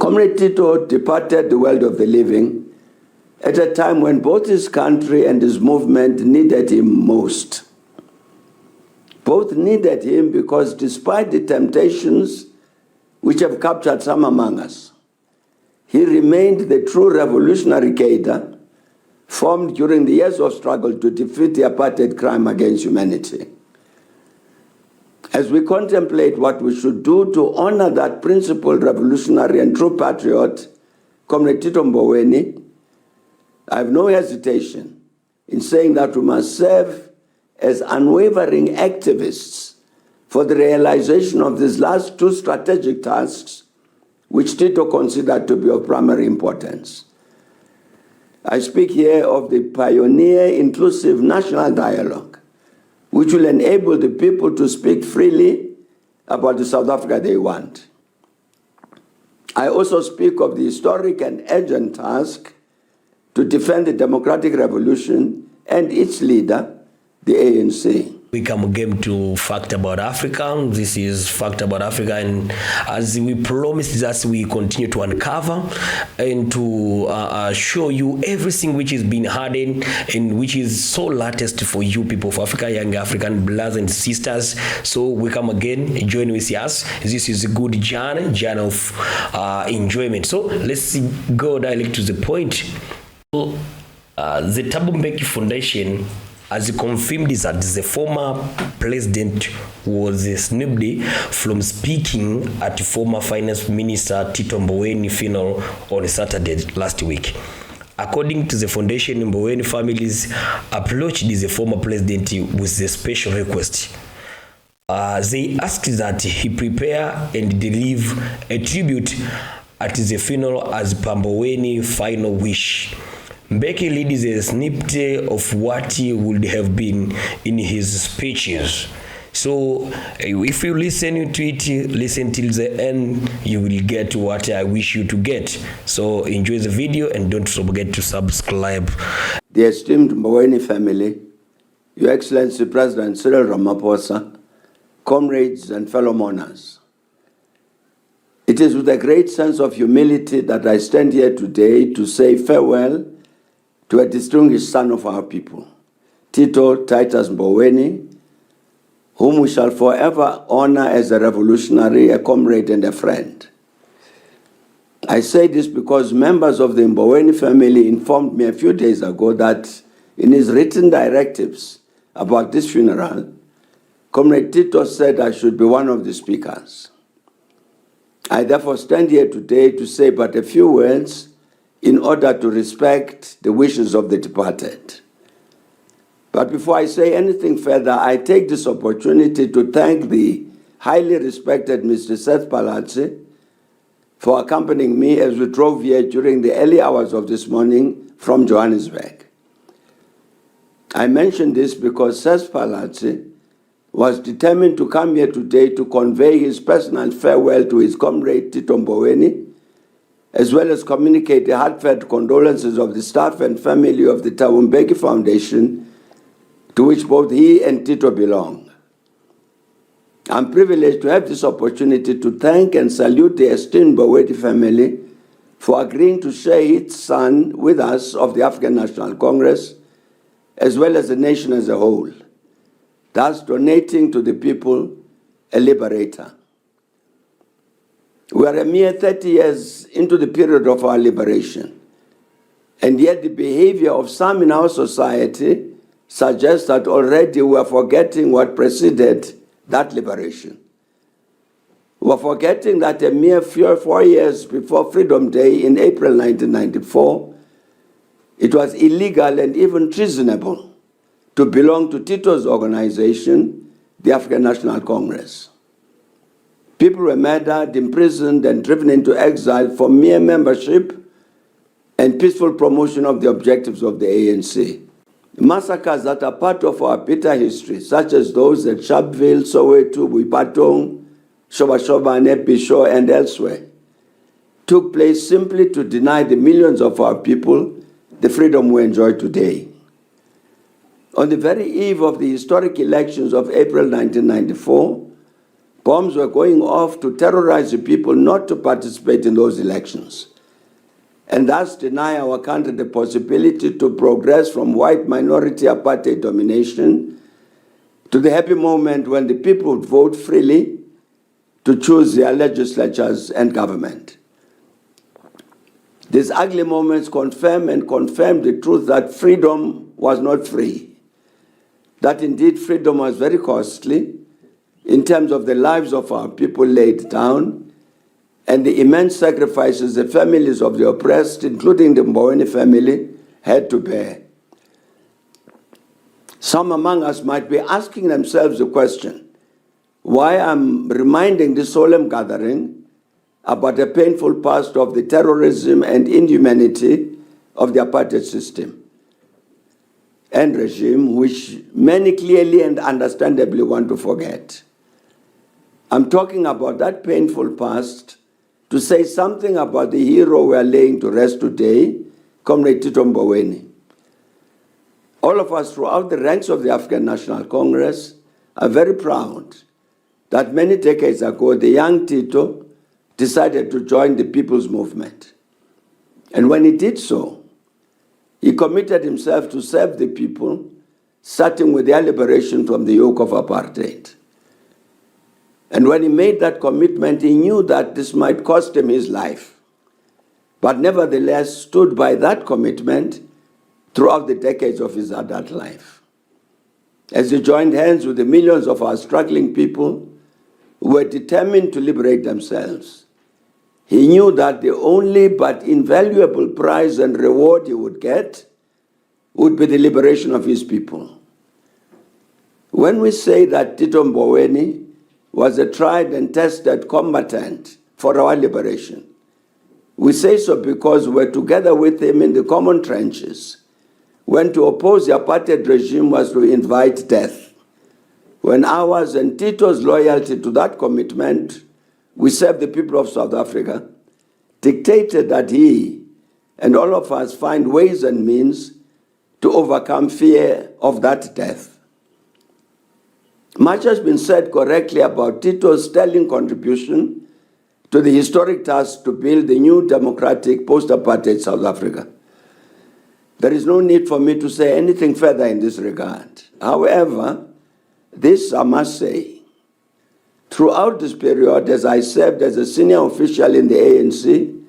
Comrade Tito departed the world of the living at a time when both his country and his movement needed him most. Both needed him because despite the temptations which have captured some among us, he remained the true revolutionary cadre formed during the years of struggle to defeat the apartheid crime against humanity. As we contemplate what we should do to honor that principled revolutionary and true patriot, Comrade Tito Mboweni, I have no hesitation in saying that we must serve as unwavering activists for the realization of these last two strategic tasks, which Tito considered to be of primary importance. I speak here of the pioneer inclusive national dialogue, which will enable the people to speak freely about the South Africa they want. I also speak of the historic and urgent task to defend the democratic revolution and its leader, the ANC. We come again to Fact About Africa. This is Fact About Africa, and as we promised, that we continue to uncover and to show you everything which is being hardened and which is so latest for you people of Africa, young African brothers and sisters. So we come again, join with us. This is a good journey of enjoyment. So let's go directly to the point. So, the Thabo Mbeki Foundation, as confirmed, is that the former president was snubbed from speaking at former finance minister Tito Mboweni funeral on Saturday last week. According to the foundation, Mboweni families approached the former president with a special request. They asked that he prepare and deliver a tribute at the funeral as Mboweni final wish. Mbeki leads a snippet of what would have been in his speeches. So if you listen to it, listen till the end, you will get what I wish you to get. So enjoy the video and don't forget to subscribe. The esteemed Mboweni family, Your Excellency President Cyril Ramaphosa, comrades and fellow mourners. It is with a great sense of humility that I stand here today to say farewell to a distinguished son of our people, Tito Titus Mboweni, whom we shall forever honor as a revolutionary, a comrade, and a friend. I say this because members of the Mboweni family informed me a few days ago that in his written directives about this funeral, Comrade Tito said I should be one of the speakers. I therefore stand here today to say but a few words in order to respect the wishes of the departed. But before I say anything further, I take this opportunity to thank the highly respected Mr. Seth Palatsi for accompanying me as we drove here during the early hours of this morning from Johannesburg. I mention this because Seth Palatsi was determined to come here today to convey his personal farewell to his comrade Tito Mboweni, as well as communicate the heartfelt condolences of the staff and family of the Thabo Mbeki Foundation, to which both he and Tito belong. I'm privileged to have this opportunity to thank and salute the esteemed Mboweni family for agreeing to share its son with us of the African National Congress, as well as the nation as a whole, thus donating to the people a liberator. We are a mere 30 years into the period of our liberation, and yet the behavior of some in our society suggests that already we are forgetting what preceded that liberation. We are forgetting that a mere 4 years before Freedom Day in April 1994, it was illegal and even treasonable to belong to Tito's organization, the African National Congress. People were murdered, imprisoned, and driven into exile for mere membership and peaceful promotion of the objectives of the ANC. Massacres that are part of our bitter history, such as those at Sharpeville, Soweto, Buipatong, Shobashobane, Bisho, and elsewhere, took place simply to deny the millions of our people the freedom we enjoy today. On the very eve of the historic elections of April 1994, Bombs were going off to terrorize the people not to participate in those elections, and thus deny our country the possibility to progress from white minority apartheid domination to the happy moment when the people would vote freely to choose their legislatures and government. These ugly moments confirm the truth that freedom was not free, that indeed freedom was very costly in terms of the lives of our people laid down and the immense sacrifices the families of the oppressed, including the Mboweni family, had to bear. Some among us might be asking themselves the question, why I'm reminding this solemn gathering about the painful past of the terrorism and inhumanity of the apartheid system and regime, which many clearly and understandably want to forget. I'm talking about that painful past to say something about the hero we are laying to rest today, Comrade Tito Mboweni. All of us throughout the ranks of the African National Congress are very proud that many decades ago, the young Tito decided to join the People's Movement. And when he did so, he committed himself to serve the people, starting with their liberation from the yoke of apartheid. And when he made that commitment, he knew that this might cost him his life, but nevertheless stood by that commitment throughout the decades of his adult life. As he joined hands with the millions of our struggling people who were determined to liberate themselves, he knew that the only but invaluable prize and reward he would get would be the liberation of his people. When we say that Tito Mboweni was a tried and tested combatant for our liberation, we say so because we were together with him in the common trenches when to oppose the apartheid regime was to invite death. When ours and Tito's loyalty to that commitment, we serve the people of South Africa, dictated that he and all of us find ways and means to overcome fear of that death. Much has been said correctly about Tito's sterling contribution to the historic task to build the new democratic post-apartheid South Africa. There is no need for me to say anything further in this regard. However, this I must say, throughout this period, as I served as a senior official in the ANC,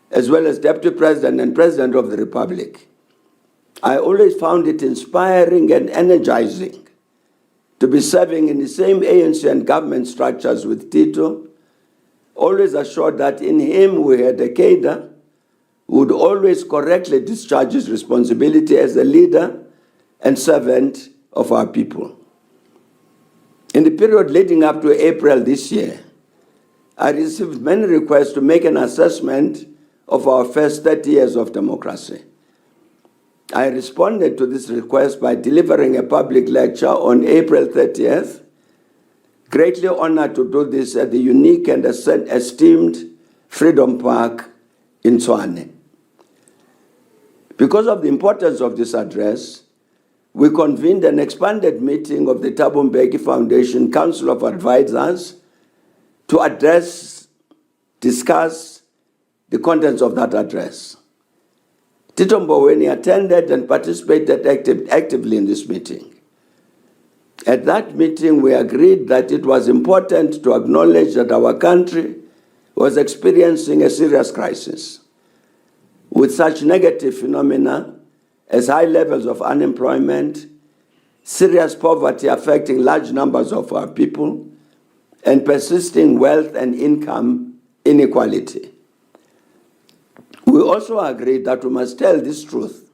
as well as Deputy President and President of the Republic, I always found it inspiring and energizing to be serving in the same ANC and government structures with Tito, always assured that in him we had a cadre who would always correctly discharge his responsibility as a leader and servant of our people. In the period leading up to April this year, I received many requests to make an assessment of our first 30 years of democracy. I responded to this request by delivering a public lecture on April 30th, greatly honored to do this at the unique and esteemed Freedom Park in Tshwane. Because of the importance of this address, we convened an expanded meeting of the Thabo Mbeki Foundation Council of Advisors to discuss the contents of that address. Tito Mboweni attended and participated actively in this meeting. At that meeting, we agreed that it was important to acknowledge that our country was experiencing a serious crisis, with such negative phenomena as high levels of unemployment, serious poverty affecting large numbers of our people, and persisting wealth and income inequality. We also agreed that we must tell this truth,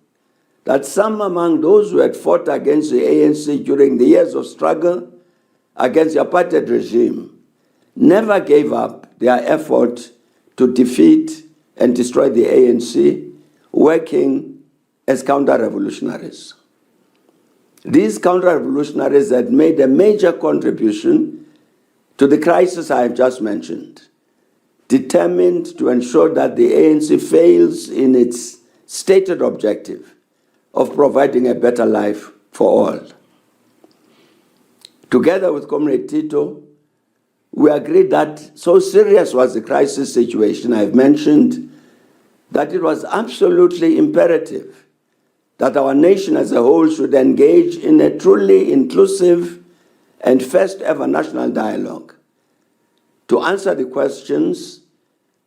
that some among those who had fought against the ANC during the years of struggle against the apartheid regime never gave up their effort to defeat and destroy the ANC, working as counter-revolutionaries. These counter-revolutionaries had made a major contribution to the crisis I have just mentioned, determined to ensure that the ANC fails in its stated objective of providing a better life for all. Together with Comrade Tito, we agreed that so serious was the crisis situation I've mentioned that it was absolutely imperative that our nation as a whole should engage in a truly inclusive and first ever national dialogue to answer the questions: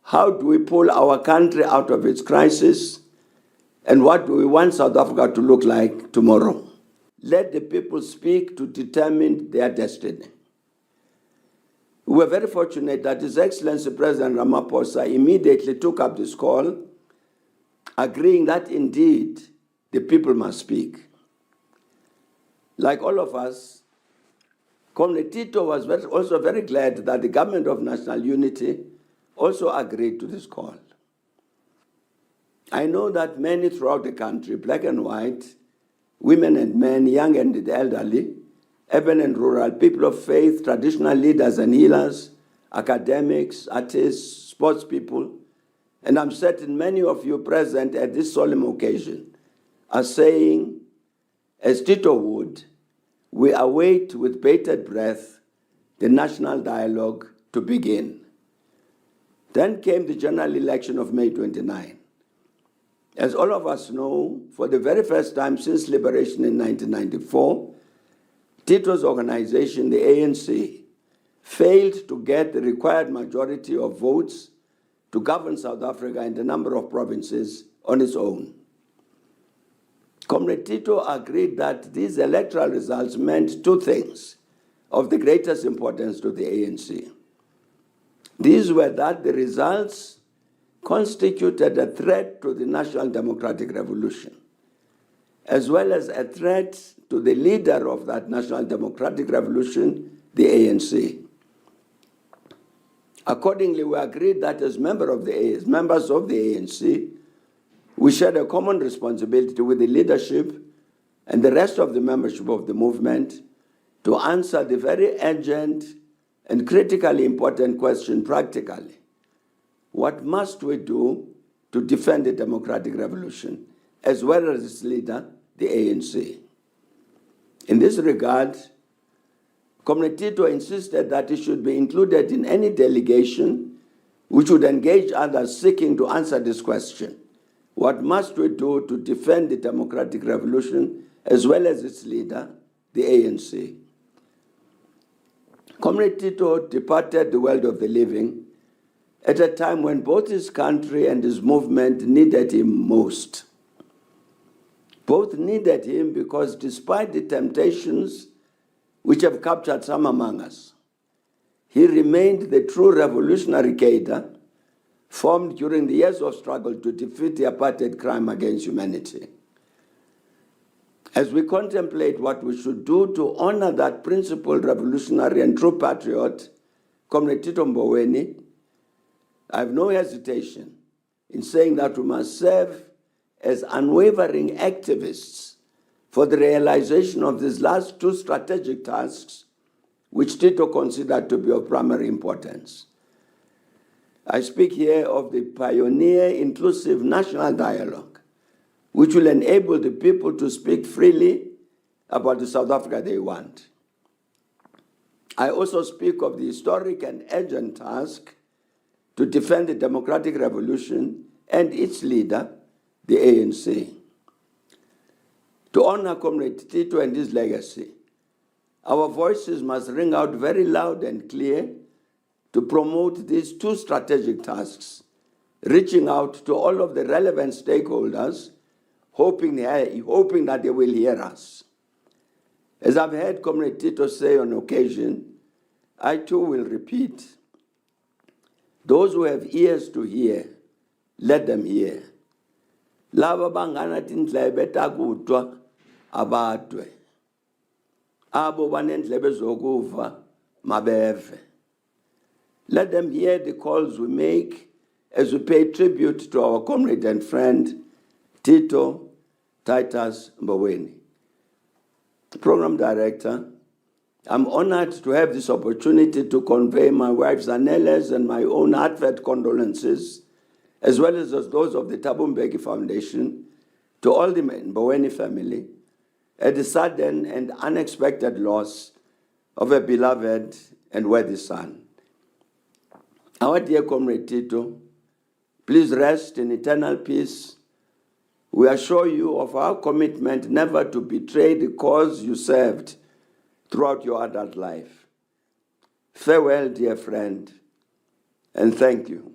how do we pull our country out of its crisis, and what do we want South Africa to look like tomorrow? Let the people speak to determine their destiny. We were very fortunate that His Excellency President Ramaphosa immediately took up this call, agreeing that indeed the people must speak. Like all of us, Comrade Tito was also very glad that the Government of National Unity also agreed to this call. I know that many throughout the country, black and white, women and men, young and the elderly, urban and rural, people of faith, traditional leaders and healers, academics, artists, sports people, and I'm certain many of you present at this solemn occasion are saying, as Tito would, we await with bated breath the national dialogue to begin. Then came the general election of May 29. As all of us know, for the very first time since liberation in 1994, Tito's organization, the ANC, failed to get the required majority of votes to govern South Africa in a number of provinces on its own. Comrade Tito agreed that these electoral results meant two things of the greatest importance to the ANC. These were that the results constituted a threat to the National Democratic Revolution, as well as a threat to the leader of that National Democratic Revolution, the ANC. Accordingly, we agreed that as members of the ANC, we shared a common responsibility with the leadership and the rest of the membership of the movement to answer the very urgent and critically important question practically: what must we do to defend the democratic revolution, as well as its leader, the ANC? In this regard, Comrade Tito insisted that it should be included in any delegation which would engage others seeking to answer this question: what must we do to defend the democratic revolution, as well as its leader, the ANC? Comrade Tito departed the world of the living at a time when both his country and his movement needed him most. Both needed him because despite the temptations which have captured some among us, he remained the true revolutionary cadre formed during the years of struggle to defeat the apartheid crime against humanity. As we contemplate what we should do to honor that principled revolutionary and true patriot, Comrade Tito Mboweni, I have no hesitation in saying that we must serve as unwavering activists for the realization of these last two strategic tasks, which Tito considered to be of primary importance. I speak here of the pioneer inclusive national dialogue, which will enable the people to speak freely about the South Africa they want. I also speak of the historic and urgent task to defend the democratic revolution and its leader, the ANC. To honor Comrade Tito and his legacy, our voices must ring out very loud and clear to promote these two strategic tasks, reaching out to all of the relevant stakeholders, hoping that they will hear us. As I've heard Comrade Tito say on occasion, I too will repeat: those who have ears to hear, let them hear. Laba bangana tindlebe takutwa abadwe. Abo banendlebe zokuva mabeve. Let them hear the calls we make as we pay tribute to our comrade and friend, Tito Titus Mboweni. Program Director, I'm honored to have this opportunity to convey my wife Zanele's and my own heartfelt condolences, as well as those of the Thabo Mbeki Foundation, to all the Mboweni family at the sudden and unexpected loss of a beloved and worthy son. Our dear comrade Tito, please rest in eternal peace. We assure you of our commitment never to betray the cause you served throughout your adult life. Farewell, dear friend, and thank you.